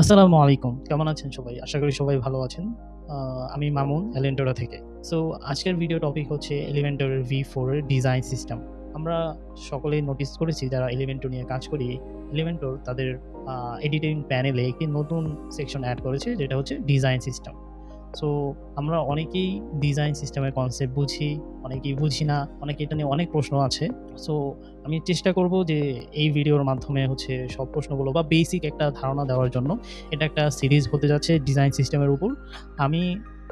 আসসালামু আলাইকুম। কেমন আছেন সবাই? আশা করি সবাই ভালো আছেন। আমি মামুন এলিমেন্টরা থেকে। সো আজকের ভিডিও টপিক হচ্ছে এলিমেন্টর V4 এর ডিজাইন সিস্টেম। আমরা সকলেই নোটিস করেছি যারা এলিমেন্টর নিয়ে কাজ করি, এলিমেন্টর তাদের এডিটিং প্যানেলে একটি নতুন সেকশন এড করেছে যেটা হচ্ছে ডিজাইন সিস্টেম। সো আমরা অনেকেই ডিজাইন সিস্টেমের কনসেপ্ট বুঝি, অনেকেই বুঝি না, অনেকে এটা নিয়ে অনেক প্রশ্ন আছে। সো আমি চেষ্টা করব যে এই ভিডিওর মাধ্যমে হচ্ছে সব প্রশ্নগুলো বা বেসিক একটা ধারণা দেওয়ার জন্য। এটা একটা সিরিজ হতে যাচ্ছে ডিজাইন সিস্টেমের উপর। আমি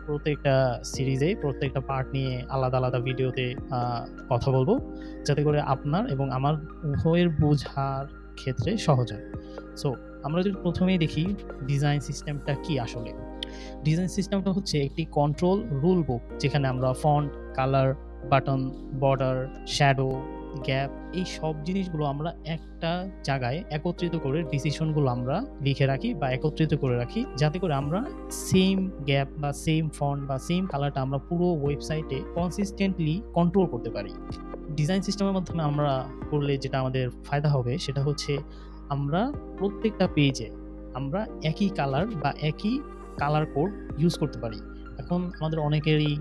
প্রত্যেকটা সিরিজে প্রত্যেকটা পার্ট নিয়ে আলাদা, আলাদা ভিডিওতে আ কথা বলব। যাতে করে আপনার এবং আমার উভয়ের বোঝার ক্ষেত্রে সহজ হয়। সো আমরা যদি ১ম এই দেখি ডিজাইন সিস্টেমটা কি আসলে? ডিজাইন সিস্টেমটা হচ্ছে একটি কন্ট্রোল রুল বুক যেখানে আমরা font, colour, button, border, shadow, gap এই সব জিনিসগুলো আমরা একটা জায়গায় একত্রিত করে ডিসিশনগুলো আমরা লিখে রাখি বা একত্রিত করে রাখি যাতে করে আমরা সেম গ্যাপ বা সেম ফন্ট বা সেম কালারটা আমরা পুরো ওয়েবসাইটে কনসিস্টেন্টলি কন্ট্রোল করতে পারি। ডিজাইন সিস্টেমের মাধ্যমে আমরা করলে যেটা আমাদের ফায়দা হবে সেটা হচ্ছে আমরা প্রত্যেকটা পেজে আমরা একই কালার বা একই কালার কোড ইউজ করতে পারি। এখন আমাদের অনেকেরই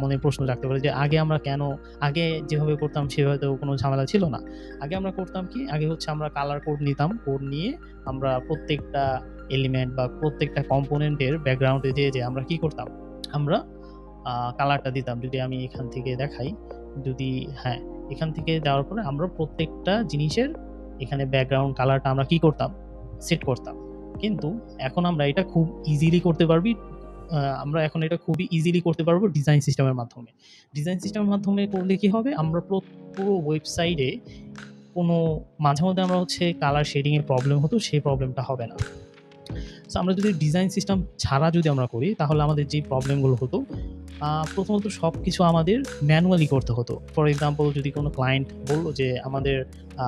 মনে প্রশ্ন জাগতে পারে যে আগে যেভাবে করতাম সেভাবে তো কোনো ঝামেলা ছিল না। আগে আমরা করতাম কি? আগে হচ্ছে আমরা কালার কোড নিতাম। কোড নিয়ে আমরা প্রত্যেকটা এলিমেন্ট বা প্রত্যেকটা কম্পোনেন্টের ব্যাকগ্রাউন্ডে যেয়ে আমরা কি করতাম? আমরা কালারটা দিতাম। যদি আমি এখান থেকে দেখাই, যদি হ্যাঁ, এখান থেকে দেওয়ার পরে আমরা প্রত্যেকটা জিনিসের এখানে ব্যাকগ্রাউন্ড কালারটা আমরা কি করতাম? সেট করতাম। কিন্তু এখন আমরা এটা খুব ইজিলি করতে পারবি আমরা এখন এটা খুবই ইজিলি করতে পারবো ডিজাইন সিস্টেমের মাধ্যমে। ডিজাইন সিস্টেমের মাধ্যমে করলে কি হবে? আমরা পুরো ওয়েবসাইটে কোনো মাঝে মধ্যে আমরা হচ্ছে কালার শেডিং এর প্রবলেম হতো, সেই প্রবলেমটা হবে না। সো আমরা যদি ডিজাইন সিস্টেম ছাড়া যদি আমরা করি তাহলে আমাদের যে প্রবলেমগুলো হতো, প্রথমত সবকিছু আমাদের ম্যানুয়ালি করতে হতো। ফর এক্সাম্পল যদি কোনো ক্লায়েন্ট বলল যে আ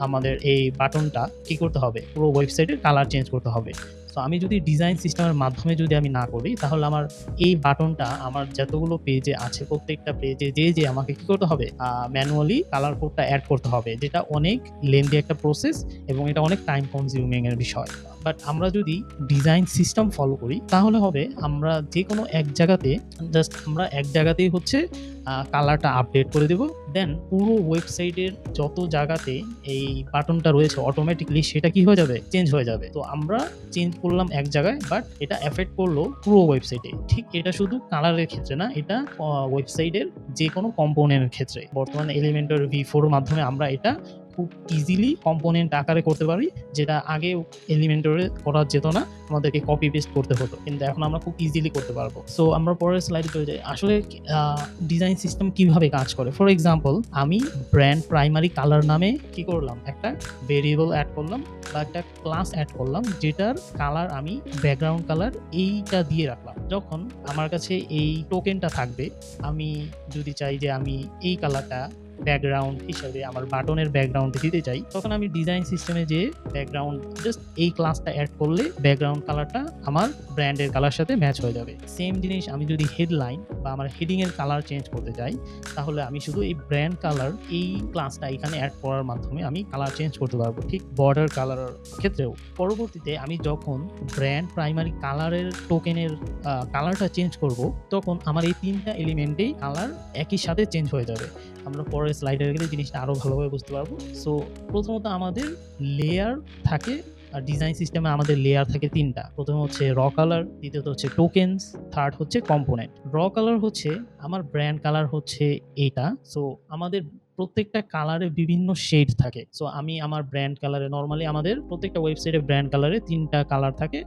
আমাদের এই বাটনটা কি করতে হবে? পুরো ওয়েবসাইটের কালার চেঞ্জ করতে হবে। সো আমি যদি ডিজাইন সিস্টেমের মাধ্যমে যদি আমি না করি তাহলে আমার এই বাটনটা আমার যতগুলো পেজে আছে প্রত্যেকটা পেজে যেয়ে আমাকে কি করতে হবে? ম্যানুয়ালি কালার কোডটা এড করতে হবে। যেটা অনেক লেন্দি একটা প্রসেস এবং এটা অনেক টাইম কনজিউমিং এর বিষয়। বাট আমরা যদি ডিজাইন সিস্টেম ফলো করি তাহলে হবে আমরা যেকোনো এক জায়গাতে আমরা এক জায়গাতেই হচ্ছে কালারটা আপডেট করে দেব। দেন পুরো ওয়েবসাইটের যত জায়গাতে এই বাটনটা রয়েছে অটোমেটিক্যালি সেটা কি হয়ে যাবে? চেঞ্জ হয়ে যাবে। তো আমরা চেঞ্জ করলাম এক জায়গায় বাট এটা এফেক্ট করলো পুরো ওয়েবসাইটে। ঠিক এটা শুধু কালারের ক্ষেত্রে না, এটা ওয়েবসাইটের যেকোনো কম্পোনেন্টের ক্ষেত্রে। বর্তমানে এলিমেন্টর V4 এর মাধ্যমে আমরা এটা খুব ইজিলি কম্পোনেন্ট আকারে করতে পারি, যেটা আগে এলিমেন্টরে করা যেত না। আমাদেরকে কপি পেস্ট করতে হতো। কিন্তু এখন আমরা খুব ইজিলি করতে পারবো। সো আমরা পরের স্লাইডে চলে যাই। আসলে আ ডিজাইন সিস্টেম কিভাবে কাজ করে? ফর এক্সাম্পল আমি ব্র্যান্ড প্রাইমারি কালার নামে কি করলাম? একটা ভেরিয়েবল এড করলাম বা একটা ক্লাস এড করলাম যেটার কালার আমি ব্যাকগ্রাউন্ড কালার এইটা দিয়ে রাখলাম। যখন আমার কাছে এই টোকেনটা থাকবে, আমি যদি চাই যে আমি এই কালারটা ব্যাকগ্রাউন্ড হিসাবে আমার বাটনের ব্যাকগ্রাউন্ডে দিতে চাই, তখন আমি ডিজাইন সিস্টেমে যেয়ে ব্যাকগ্রাউন্ড জাস্ট এই ক্লাসটা এড করলে ব্যাকগ্রাউন্ড কালারটা আমার ব্র্যান্ডের কালার সাথে ম্যাচ হয়ে যাবে। সেম জিনিস আমি যদি হেডলাইন বা আমার হেডিং এর কালার চেঞ্জ করতে চাই, তাহলে আমি শুধু এই ব্র্যান্ড কালার এই ক্লাসটা এখানে এড করার মাধ্যমে আমি কালার চেঞ্জ করতে পারবো। ঠিক বর্ডার কালারের ক্ষেত্রেও। পরবর্তীতে আমি যখন ব্র্যান্ড প্রাইমারি কালারের টোকেনের কালারটা চেঞ্জ করব, তখন আমার এই ৩ টা এলিমেন্টেই কালার একই সাথে চেঞ্জ হয়ে যাবে। আমরা পরের স্লাইডে গেলে জিনিসটা আরো ভালোভাবে বুঝতে পারবো। সো প্রথমত আমাদের লেয়ার থাকে, ডিজাইন সিস্টেমে আমাদের লেয়ার থাকে ৩ টা। ১ম হচ্ছে র কালার, দ্বিতীয়ত হচ্ছে টোকেনস, থার্ড হচ্ছে কম্পোনেন্ট। র কালার হচ্ছে আমার ব্র্যান্ড কালার হচ্ছে এইটা। সো আমাদের প্রত্যেকটা কালারে বিভিন্ন শেড থাকে। সো আমি আমার ব্র্যান্ড কালারে নরমালি আমাদের প্রত্যেকটা ওয়েবসাইটে ব্র্যান্ড কালারে ৩ টা কালার থাকে।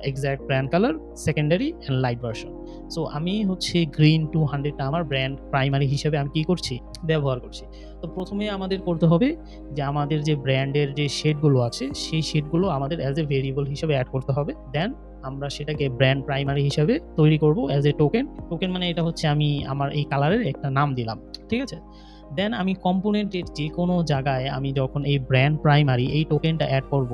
Exact brand colour, secondary and light version. So আমি হচ্ছে গ্রিন 200 টা আমার ব্র্যান্ড প্রাইমারি হিসেবে আমি কি করছি? ব্যবহার করছি। তো ১ম এ আমাদের করতে হবে যে আমাদের যে ব্র্যান্ডের যে শেডগুলো আছে সেই শেডগুলো আমাদের অ্যাজ এ ভেরিয়েবল হিসেবে এড করতে হবে। দেন আমরা সেটাকে ব্র্যান্ড প্রাইমারি হিসাবে তৈরি করব অ্যাজ এ টোকেন। টোকেন মানে এটা হচ্ছে আমি আমার এই কালারের একটা নাম দিলাম। ঠিক আছে? দেন আমি কম্পোনেন্টের যেকোনো জায়গায় আমি যখন এই ব্র্যান্ড প্রাইমারি এই টোকেনটা এড করব,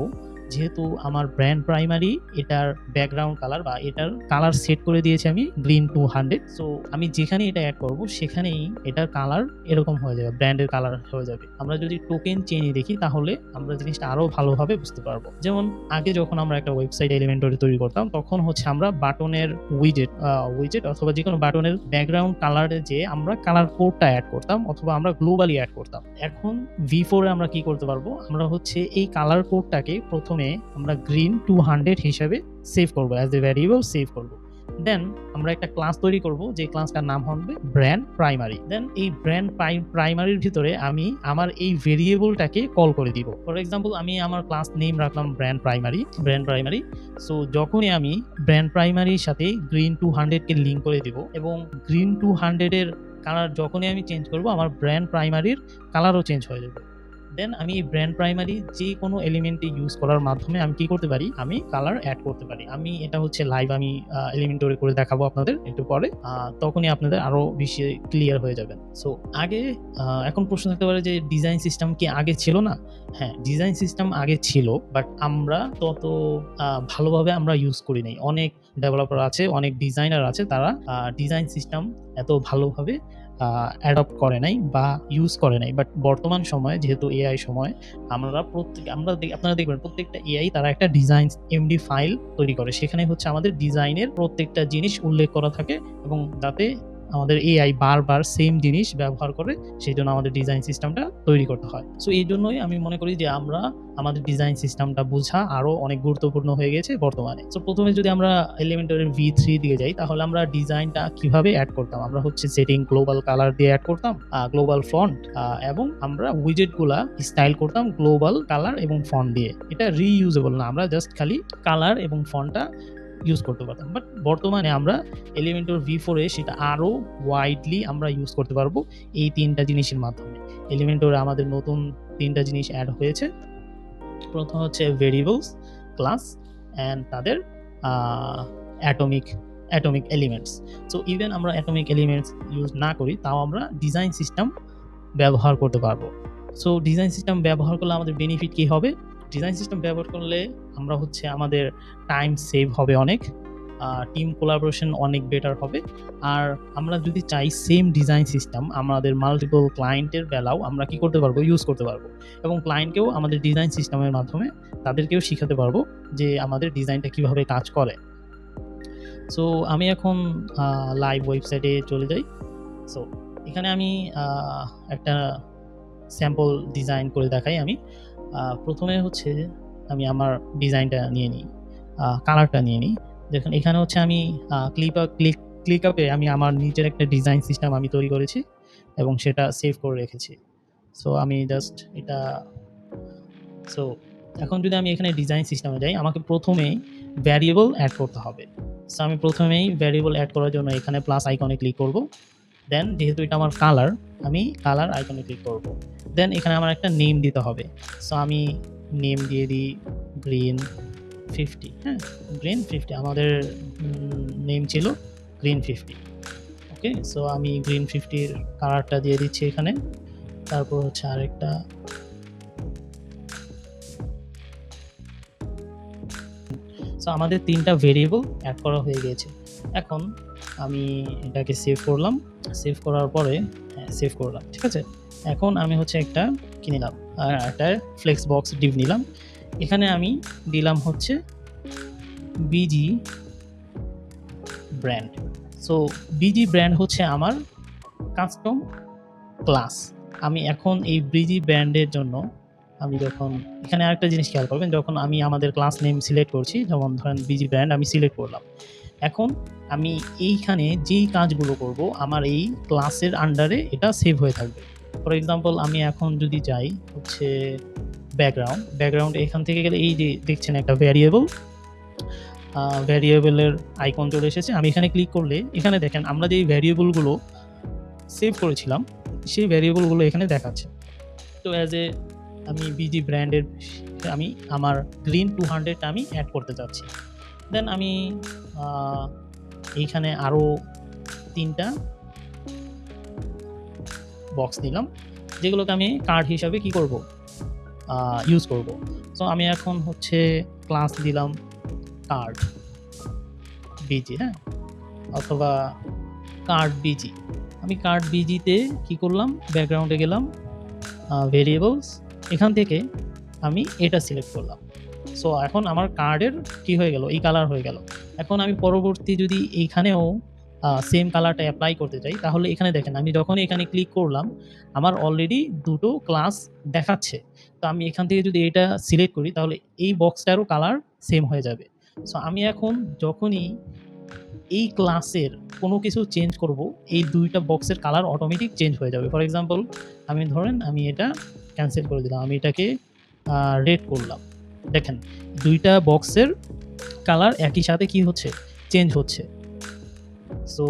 যেহেতু আমার ব্র্যান্ড প্রাইমারি এটার ব্যাকগ্রাউন্ড কালার বা এটার কালার সেট করে দিয়েছি আমি গ্রিন 200, সো আমি যেখানে এটা অ্যাড করব সেখানেই এটার কালার এরকম হয়ে যাবে, ব্র্যান্ডের কালার হয়ে যাবে। আমরা যদি টোকেন চেনে দেখি তাহলে আমরা জিনিসটা আরো ভালোভাবে বুঝতে পারবো। যেমন আগে যখন আমরা একটা ওয়েবসাইট এলিমেন্টরি তৈরি করতাম তখন হচ্ছে আমরা বাটনের উইজেট অথবা যে কোনো বাটনের ব্যাকগ্রাউন্ড কালারে যে আমরা কালার কোডটা অ্যাড করতাম অথবা আমরা গ্লোবালি অ্যাড করতাম। এখন V4 এ আমরা কি করতে পারবো, আমরা হচ্ছে এই কালার কোডটাকে প্রথমে আমরা গ্রিন 200 হিসেবে সেভ করবো, অ্যাজ এ ভ্যারিয়েবল সেভ করবো। দেন আমরা একটা ক্লাস তৈরি করব, যে ক্লাসটার নাম হবে ব্র্যান্ড প্রাইমারি। দেন এই ব্র্যান্ড প্রাইমারির ভিতরে আমি আমার এই ভেরিয়েবলটাকে কল করে দিব। ফর এক্সাম্পল আমি আমার ক্লাস নেম রাখলাম ব্র্যান্ড প্রাইমারি। সো যখনই আমি ব্র্যান্ড প্রাইমারির সাথে গ্রিন 200 কে লিঙ্ক করে দিব এবং গ্রিন 200 এর কালার যখনই আমি চেঞ্জ করব আমার ব্র্যান্ড প্রাইমারির কালারও চেঞ্জ হয়ে যাবে। দেন আমি এই ব্র্যান্ড প্রাইমারি যে কোনো এলিমেন্টে ইউজ করার মাধ্যমে আমি কি করতে পারি, আমি কালার অ্যাড করতে পারি। আমি এটা হচ্ছে লাইভ আমি এলিমেন্টরি করে দেখাবো আপনাদের একটু পরে, তখনই আপনাদের আরো বেশি ক্লিয়ার হয়ে যাবেন। সো আগে এখন প্রশ্ন থাকতে পারে যে ডিজাইন সিস্টেম কি আগে ছিল না? হ্যাঁ, ডিজাইন সিস্টেম আগে ছিল, বাট আমরা তত ভালোভাবে আমরা ইউজ করি নাই। অনেক ডেভেলপার আছে, অনেক ডিজাইনার আছে, তারা ডিজাইন সিস্টেম এত ভালোভাবে অ্যাডপ্ট করে নাই বা ইউজ করে নাই। বাট বর্তমান সময়ে যেহেতু এআই সময়, আপনারা দেখবেন প্রত্যেকটা এআই তারা একটা ডিজাইন এমডি ফাইল তৈরি করে, সেখানে হচ্ছে আমাদের ডিজাইনের প্রত্যেকটা জিনিস উল্লেখ করা থাকে এবং যাতে আমাদের এআই বারবার সেম জিনিস ব্যবহার করে, সেই জন্য আমাদের ডিজাইন সিস্টেমটা তৈরি করতে হয়। সো এই জন্যই আমি মনে করি যে আমরা আমাদের ডিজাইন সিস্টেমটা বোঝা আরো অনেক গুরুত্বপূর্ণ হয়ে গেছে বর্তমানে। সো প্রথমে যদি আমরা এলিমেন্টরি V3 দিকে যাই তাহলে আমরা ডিজাইনটা কিভাবে অ্যাড করতাম, আমরা হচ্ছে সেটিং গ্লোবাল কালার দিয়ে অ্যাড করতাম, গ্লোবাল ফন্ট, এবং আমরা উইজেটগুলা স্টাইল করতাম গ্লোবাল কালার এবং ফন্ট দিয়ে। এটা রিইউজেবল না, আমরা জাস্ট খালি কালার এবং ফন্টটা ইউজ করতে পারতাম। বাট বর্তমানে আমরা এলিমেন্টর V4 এ সেটা আরো ওয়াইডলি আমরা ইউজ করতে পারবো এই তিনটা জিনিসের মাধ্যমে। এলিমেন্টরে আমাদের নতুন তিনটা জিনিস অ্যাড হয়েছে। প্রথম হচ্ছে ভেরিয়েবলস, ক্লাস অ্যান্ড তাদের অ্যাটমিক এলিমেন্টস। সো ইভেন আমরা অ্যাটমিক এলিমেন্টস ইউজ না করি তাও আমরা ডিজাইন সিস্টেম ব্যবহার করতে পারবো। সো ডিজাইন সিস্টেম ব্যবহার করলে আমাদের বেনিফিট কী হবে? ডিজাইন সিস্টেম ব্যবহার করলে আমরা হচ্ছে আমাদের টাইম সেভ হবে অনেক, টিম কোলাবোরেশন অনেক বেটার হবে। আর আমরা যদি চাই সেম ডিজাইন সিস্টেম আমাদের মাল্টিপল ক্লায়েন্টের বেলাও আমরা কি করতে পারবো, ইউজ করতে পারবো এবং ক্লায়েন্টকেও আমাদের ডিজাইন সিস্টেমের মাধ্যমে তাদেরকেও শিখাতে পারবো যে আমাদের ডিজাইনটা কিভাবে কাজ করে। সো আমি এখন লাইভ ওয়েবসাইটে চলে যাই। সো এখানে আমি একটা স্যাম্পল ডিজাইন করে দেখাই। আমি প্রথমে হচ্ছে আমি আমার ডিজাইনটা নিয়ে নিই, কালারটা নিয়ে নিই। দেখুন এখানে হচ্ছে আমি ক্লিকআপে আমি আমার নিজের একটা ডিজাইন সিস্টেম আমি তৈরি করেছি এবং সেটা সেভ করে রেখেছি। সো আমি জাস্ট এটা, সো এখন যদি আমি এখানে ডিজাইন সিস্টেমে যাই আমাকে প্রথমেই ভ্যারিয়েবল অ্যাড করতে হবে। সো আমি প্রথমেই ভ্যারিয়েবল অ্যাড করার জন্য এখানে প্লাস আইকনে ক্লিক করব। দেন যেহেতু এটা আমার কালার, আমি কালার আইকনে ক্লিক করব। দেন এখানে আমার একটা নেম দিতে হবে। সো আমি নেম দিয়ে দিই গ্রিন 50। হ্যাঁ, গ্রিন 50 আমাদের নেম ছিল গ্রিন 50। ওকে, সো আমি গ্রিন 50-র কালারটা দিয়ে দিচ্ছি এখানে। তারপর হচ্ছে আরেকটা, সো আমাদের তিনটা ভেরিয়েবল অ্যাড করা হয়ে গেছে। এখন আমি এটাকে সেভ করলাম, সেভ করার পরে সেভ করলাম, ঠিক আছে। এখন আমি হচ্ছে একটা কি নিলাম, একটা ফ্লেক্স বক্স ডিভ নিলাম। এখানে আমি দিলাম হচ্ছে busy brand. So busy brand হচ্ছে আমার কাস্টম ক্লাস। আমি এখন এই বিজি ব্র্যান্ডের জন্য আমি যখন এখানে আরেকটা জিনিস খেয়াল করবেন, যখন আমি আমাদের ক্লাস নেম সিলেক্ট করছি, যেমন ধরেন বিজি ব্র্যান্ড আমি সিলেক্ট করলাম, এখন আমি এইখানে যেই কাজগুলো করব আমার এই ক্লাসের আন্ডারে এটা সেভ হয়ে থাকবে। ফর এক্সাম্পল আমি এখন যদি যাই হচ্ছে ব্যাকগ্রাউন্ড এখান থেকে গেলে এই যে দেখছেন একটা ভ্যারিয়েবলের আইকন চলে এসেছে। আমি এখানে ক্লিক করলে এখানে দেখেন আমরা যে ভ্যারিয়েবলগুলো সেভ করেছিলাম সেই ভ্যারিয়েবলগুলো এখানে দেখাচ্ছে। তো অ্যাজ এ আমি বিজি ব্র্যান্ডের আমি আমার গ্রিন 200টা আমি অ্যাড করতে চাচ্ছি। দেন আমি এইখানে আরও 3টা বক্স নিলাম, যেগুলোকে আমি কার্ড হিসাবে কি করব, ইউজ করব। সো আমি এখন হচ্ছে ক্লাস দিলাম কার্ড বিজি, হ্যাঁ? অথবা কার্ড বিজি। আমি কার্ড বিজিতে কি করলাম, ব্যাকগ্রাউন্ডে গেলাম, ভেরিয়েবলস, এখান থেকে আমি এটা সিলেক্ট করলাম। সো এখন আমার কার্ডের কি হয়ে গেল, এই কালার হয়ে গেল। এখন আমি পরবর্তী যদি এইখানেও সেম কালারটা অ্যাপ্লাই করতে চাই, তাহলে এখানে দেখেন আমি যখনই এখানে ক্লিক করলাম আমার অলরেডি দুটো ক্লাস দেখাচ্ছে। তো আমি এখান থেকে যদি এটা সিলেক্ট করি তাহলে এই বক্সটারও কালার সেম হয়ে যাবে। সো আমি এখন যখনই এই ক্লাসের কোনো কিছু চেঞ্জ করব, এই ২ টা বক্সের কালার অটোমেটিক চেঞ্জ হয়ে যাবে। ফর এক্সাম্পল আমি ধরেন আমি এটা ক্যানসেল করে দিলাম। আমি এটাকে রেড করলাম। দেখেন ২ টা বক্সের কালার একই সাথে কি হচ্ছে? চেঞ্জ হচ্ছে। সো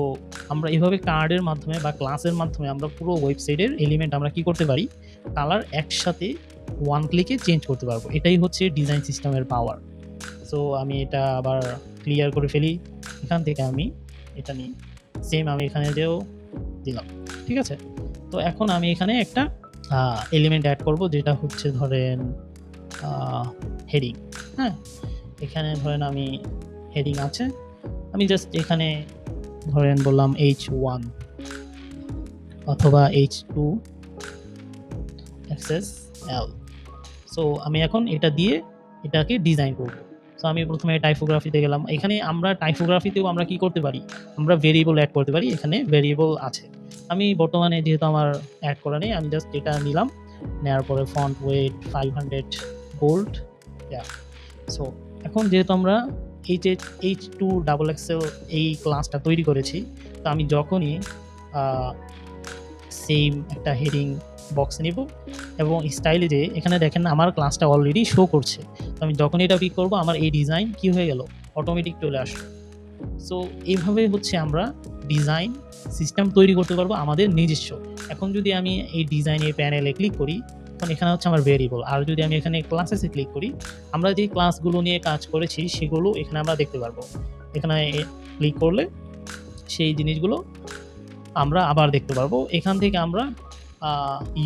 আমরা এভাবে কার্ডের মাধ্যমে বা ক্লাসের মাধ্যমে আমরা পুরো ওয়েবসাইটের এলিমেন্ট আমরা কি করতে পারি? কালার একসাথে ওয়ান ক্লিকে চেঞ্জ করতে পারবো। এটাই হচ্ছে ডিজাইন সিস্টেমের পাওয়ার। সো আমি এটা আবার ক্লিয়ার করে ফেলি। এখান থেকে আমি এটা নিই। সেম আমি এখানে যেও দিলাম। ঠিক আছে? তো এখন আমি এখানে একটা এলিমেন্ট এড করব, যেটা হচ্ছে ধরেন আ হেডিং, হ্যাঁ? এখানে ধরেন আমি হেডিং আছে। আমি জাস্ট এখানে ধরেন বললাম H1 অথবা H2 XSL। সো আমি এখন এটা দিয়ে এটাকে ডিজাইন করব। সো আমি প্রথমে টাইপোগ্রাফিতে গেলাম। এখানে আমরা টাইপোগ্রাফিতেও আমরা কি করতে পারি? আমরা ভেরিয়েবল এড করতে পারি। এখানে ভেরিয়েবল আছে। আমি বর্তমানে যেহেতু আমার এড করা নেই, আমি জাস্ট এটা নিলাম। নেওয়ার পরে ফন্ট ওয়েট 500 বোল্ড, ইয়া। সো এখন যেহেতু আমরা H2 ডাবল এক্সেল এই ক্লাসটা তৈরি করেছি, তো আমি যখনই আ সেম একটা হেডিং বক্স নিব এবং স্টাইলে যেয়ে এখানে দেখেন আমার ক্লাসটা অলরেডি শো করছে। তো আমি যখনই এটা পিক করব আমার এই ডিজাইন কি হয়ে গেল? অটোমেটিক চলে আসলো। সো এইভাবে হচ্ছে আমরা ডিজাইন সিস্টেম তৈরি করতে পারবো আমাদের নিজস্ব। এখন যদি আমি এই ডিজাইনের প্যানেলে ক্লিক করি, তখন এখানে হচ্ছে আমার ভেরিয়েবল। আর যদি আমি এখানে ক্লাসেসে ক্লিক করি, আমরা যেই ক্লাসগুলো নিয়ে কাজ করেছি সেগুলো এখানে আমরা দেখতে পারবো। এখানে ক্লিক করলে সেই জিনিসগুলো আমরা আবার দেখতে পারবো। এখান থেকে আমরা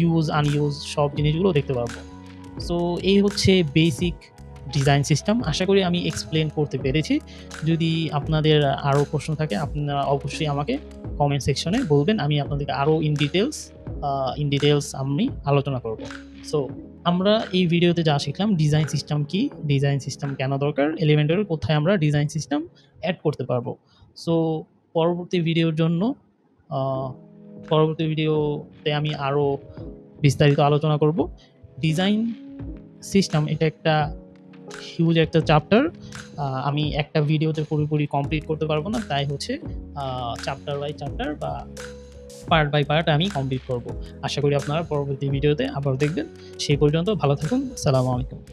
ইউজ, আনইউজ সব জিনিসগুলো দেখতে পারবো। সো এই হচ্ছে বেসিক ডিজাইন সিস্টেম। আশা করি আমি এক্সপ্লেন করতে পেরেছি। যদি আপনাদের আরও প্রশ্ন থাকে আপনারা অবশ্যই আমাকে কমেন্ট সেকশনে বলবেন। আমি আপনাদেরকে আরও ইন ডিটেইলস আমি আলোচনা করব। সো আমরা এই ভিডিওতে যা শিখলাম ডিজাইন সিস্টেম কি, ডিজাইন সিস্টেম কেন দরকার, এলিমেন্টরের কোথায় আমরা ডিজাইন সিস্টেম এড করতে পারবো। সো পরবর্তী ভিডিওর জন্য আ পরবর্তী ভিডিওতে আমি আরও বিস্তারিত আলোচনা করব। ডিজাইন সিস্টেম এটা একটা হিউজ একটা চ্যাপ্টার। আমি একটা ভিডিওতে পুরোপুরি কমপ্লিট করতে পারবো না। তাই হচ্ছে চ্যাপ্টার বাই চ্যাপ্টার বা পার্ট বাই পার্ট আমি কমপ্লিট করব। আশা করি আপনারা পরবর্তী ভিডিওতে আবারও দেখবেন। সেই পর্যন্ত ভালো থাকুন। আসসালামু আলাইকুম।